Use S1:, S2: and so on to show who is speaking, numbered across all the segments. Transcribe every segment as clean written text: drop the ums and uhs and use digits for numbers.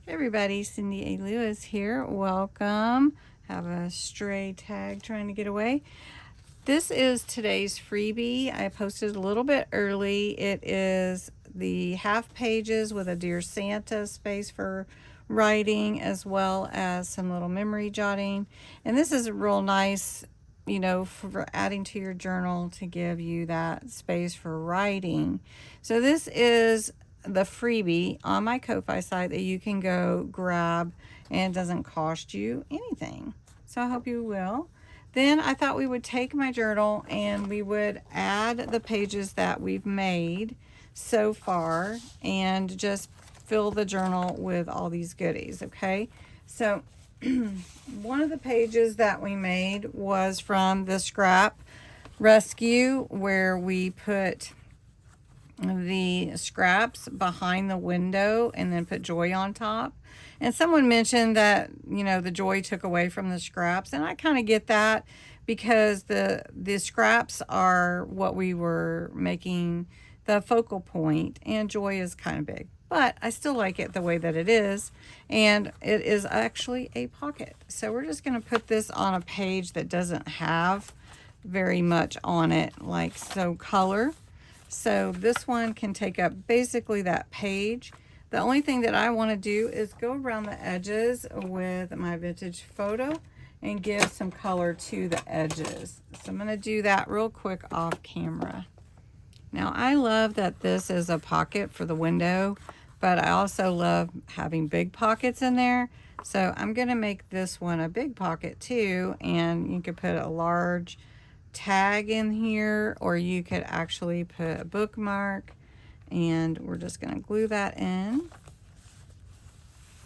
S1: Hey everybody, Cindy A. Lewis here. Welcome. Have a stray tag trying to get away. This is today's freebie. I posted a little bit early. It is the half pages with a Dear Santa space for writing, as well as some little memory jotting. And this is real nice, you know, for adding to your journal to give you that space for writing. So this is the freebie on my Ko-Fi site that you can go grab, and it doesn't cost you anything. So I hope you will. Then I thought we would take my journal and we would add the pages that we've made so far and just fill the journal with all these goodies, okay? So one of the pages that we made was from the scrap rescue, where we put the scraps behind the window and then put joy on top. And someone mentioned that, you know, the joy took away from the scraps, and I kind of get that, because the scraps are what we were making the focal point, and joy is kind of big. But I still like it the way that it is, and it is actually a pocket. So we're just going to put this on a page that doesn't have very much on it, like so color. So this one can take up basically that page. The only thing that I want to do is go around the edges with my vintage photo and give some color to the edges. So I'm going to do that real quick off camera. Now I love that this is a pocket for the window, but I also love having big pockets in there. So I'm going to make this one a big pocket too, and you could put a large tag in here, or you could actually put a bookmark, and we're just going to glue that in,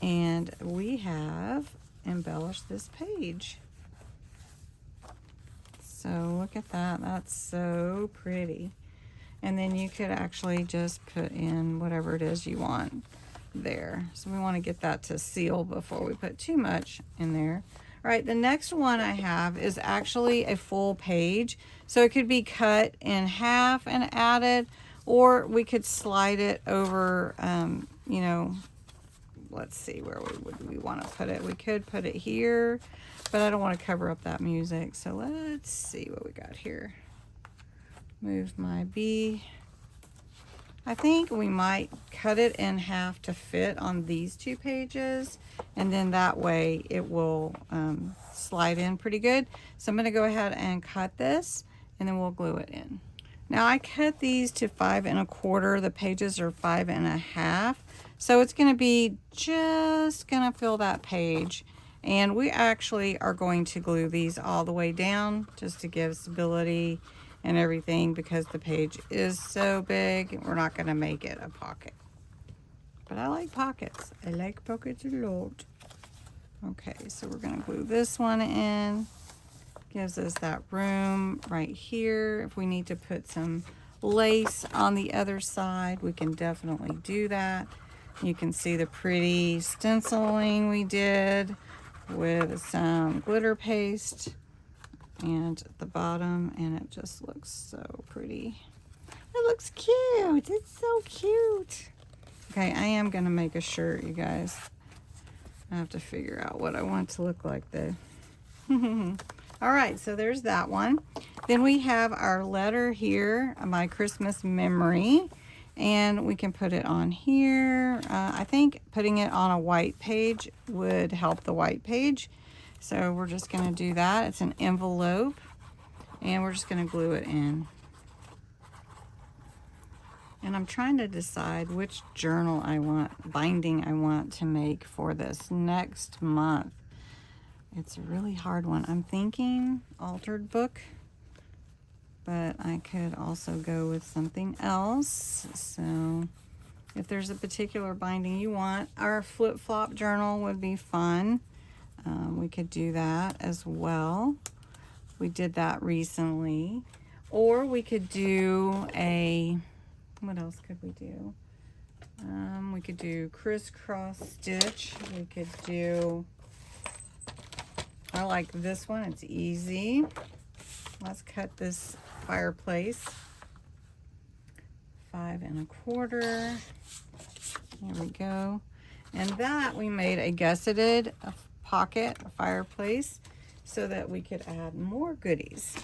S1: and we have embellished this page. So look at that, that's so pretty. And then you could actually just put in whatever it is you want there. So we want to get that to seal before we put too much in there. All right, the next one I have is actually a full page. So it could be cut in half and added, or we could slide it over, you know, let's see, where would we want to put it? We could put it here, but I don't want to cover up that music. So let's see what we got here. Move my B. I think we might cut it in half to fit on these two pages, and then that way it will slide in pretty good. So I'm going to go ahead and cut this, and then we'll glue it in. Now I cut these to 5 1/4. The pages are 5 1/2. So it's going to be just going to fill that page. And we actually are going to glue these all the way down just to give stability and everything, because the page is so big, we're not going to make it a pocket. But I like pockets. I like pockets a lot. Okay, so we're going to glue this one in. Gives us that room right here. If we need to put some lace on the other side, we can definitely do that. You can see the pretty stenciling we did with some glitter paste and at the bottom, and it just looks so pretty. It looks cute. It's so cute. Okay, I am gonna make a shirt, you guys. I have to figure out what I want it to look like though. All right, so there's that one. Then we have our letter here, my Christmas memory, and we can put it on here. I think putting it on a white page would help the white page. So we're just going to do that. It's an envelope, and we're just going to glue it in. And I'm trying to decide which journal binding I want to make for this next month. It's a really hard one. I'm thinking altered book, but I could also go with something else. So if there's a particular binding you want, our flip-flop journal would be fun. We could do that as well. We did that recently. Or we could do what else could we do? We could do crisscross stitch. We could do, I like this one, it's easy. Let's cut this fireplace. 5 1/4. There we go. And that we made a gusseted pocket, a fireplace, so that we could add more goodies.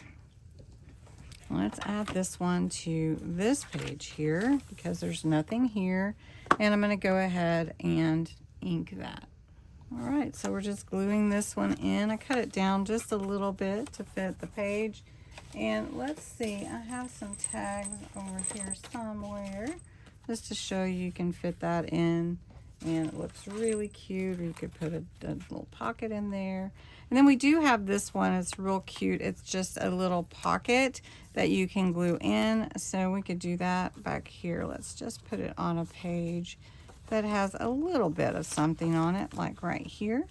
S1: Let's add this one to this page here because there's nothing here. And I'm going to go ahead and ink that. All right, so we're just gluing this one in. I cut it down just a little bit to fit the page. And let's see, I have some tags over here somewhere just to show you can fit that in. And it looks really cute. You could put a little pocket in there. And then we do have this one. It's real cute. It's just a little pocket that you can glue in. So we could do that back here. Let's just put it on a page that has a little bit of something on it, like right here.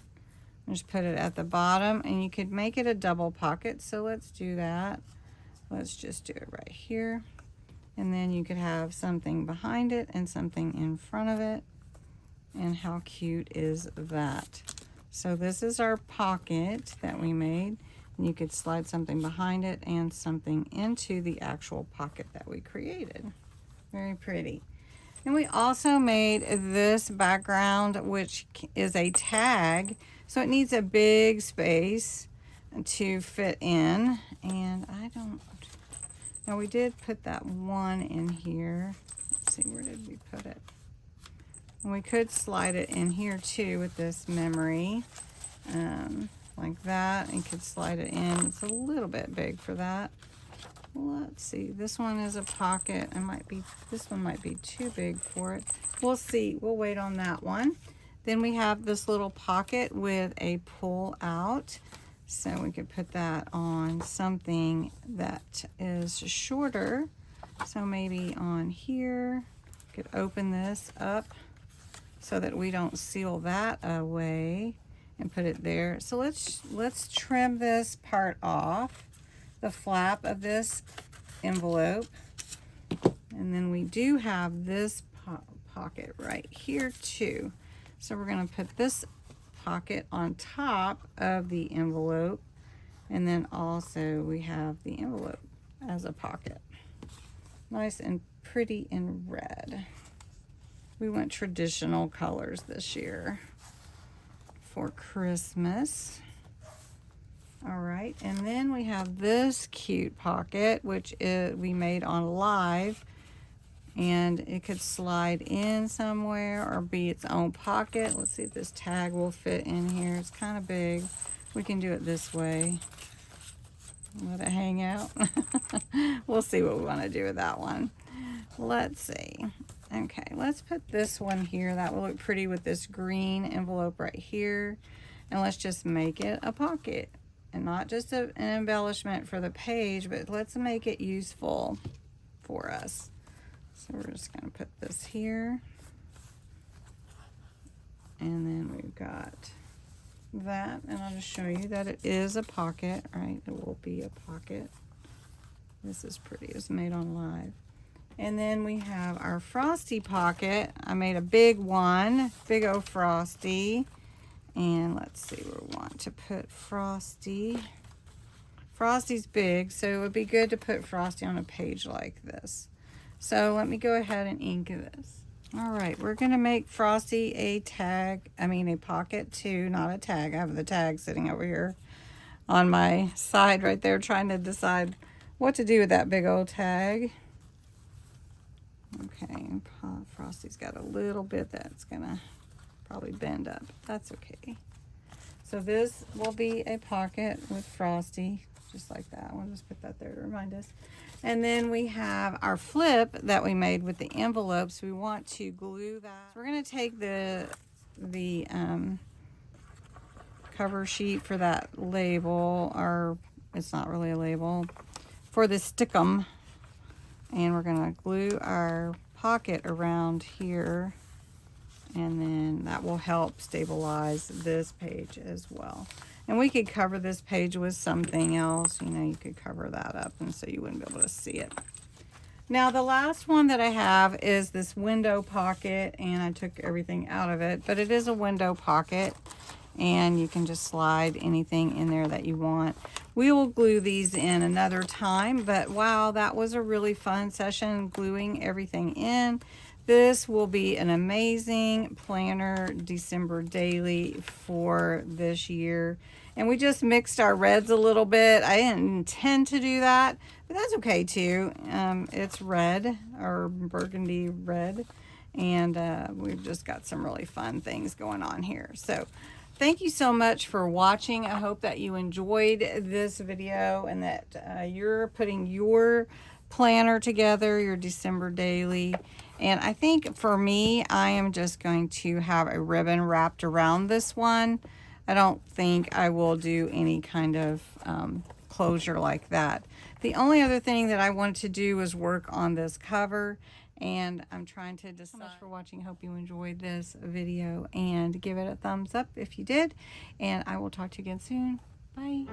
S1: Just put it at the bottom, and you could make it a double pocket. So let's do that. Let's just do it right here. And then you could have something behind it and something in front of it. And how cute is that? So this is our pocket that we made. And you could slide something behind it and something into the actual pocket that we created. Very pretty. And we also made this background, which is a tag. So it needs a big space to fit in. And I don't, now we did put that one in here. Let's see, where did we put it? And we could slide it in here too with this memory, like that. And you could slide it in. It's a little bit big for that. Let's see, this one is a pocket. This one might be too big for it. We'll see, we'll wait on that one. Then we have this little pocket with a pull out. So we could put that on something that is shorter. So maybe on here, we could open this up so that we don't seal that away and put it there. So let's trim this part off, the flap of this envelope. And then we do have this pocket right here too. So we're going to put this pocket on top of the envelope, and then also we have the envelope as a pocket. Nice and pretty in red. We went traditional colors this year for Christmas. All right, and then we have this cute pocket, which we made on live, and it could slide in somewhere or be its own pocket. Let's see if this tag will fit in here. It's kind of big. We can do it this way. Let it hang out. We'll see what we want to do with that one. Let's see. Okay, let's put this one here. That will look pretty with this green envelope right here. And let's just make it a pocket. And not just an embellishment for the page, but let's make it useful for us. So we're just going to put this here. And then we've got that. And I'll just show you that it is a pocket, right? It will be a pocket. This is pretty. It's made on live. And then we have our frosty pocket. I made a big one, big old frosty. And let's see where we want to put Frosty. Frosty's big, so it would be good to put Frosty on a page like this. So let me go ahead and ink this. All right, we're going to make Frosty a pocket too, not a tag. I have the tag sitting over here on my side right there, trying to decide what to do with that big old tag. Okay, Frosty's got a little bit that's going to probably bend up. That's okay. So this will be a pocket with Frosty, just like that. We'll just put that there to remind us. And then we have our flip that we made with the envelopes. We want to glue that. So we're going to take the cover sheet for that label, or it's not really a label, for the stickum, and we're going to glue our pocket around here. And then that will help stabilize this page as well. And we could cover this page with something else. You know, you could cover that up and so you wouldn't be able to see it. Now the last one that I have is this window pocket, and I took everything out of it, but it is a window pocket and you can just slide anything in there that you want. We will glue these in another time, but wow, that was a really fun session, gluing everything in. This will be an amazing planner December daily for this year. And we just mixed our reds a little bit. I didn't intend to do that, but that's okay too. It's red, or burgundy red, and we've just got some really fun things going on here. So thank you so much for watching. I hope that you enjoyed this video and that you're putting your planner together, your December daily. And I think for me, I am just going to have a ribbon wrapped around this one. I don't think I will do any kind of closure like that. The only other thing that I wanted to do was work on this cover, and I'm trying to decide. Thanks so much for watching. I hope you enjoyed this video, and give it a thumbs up if you did, and I will talk to you again soon. Bye.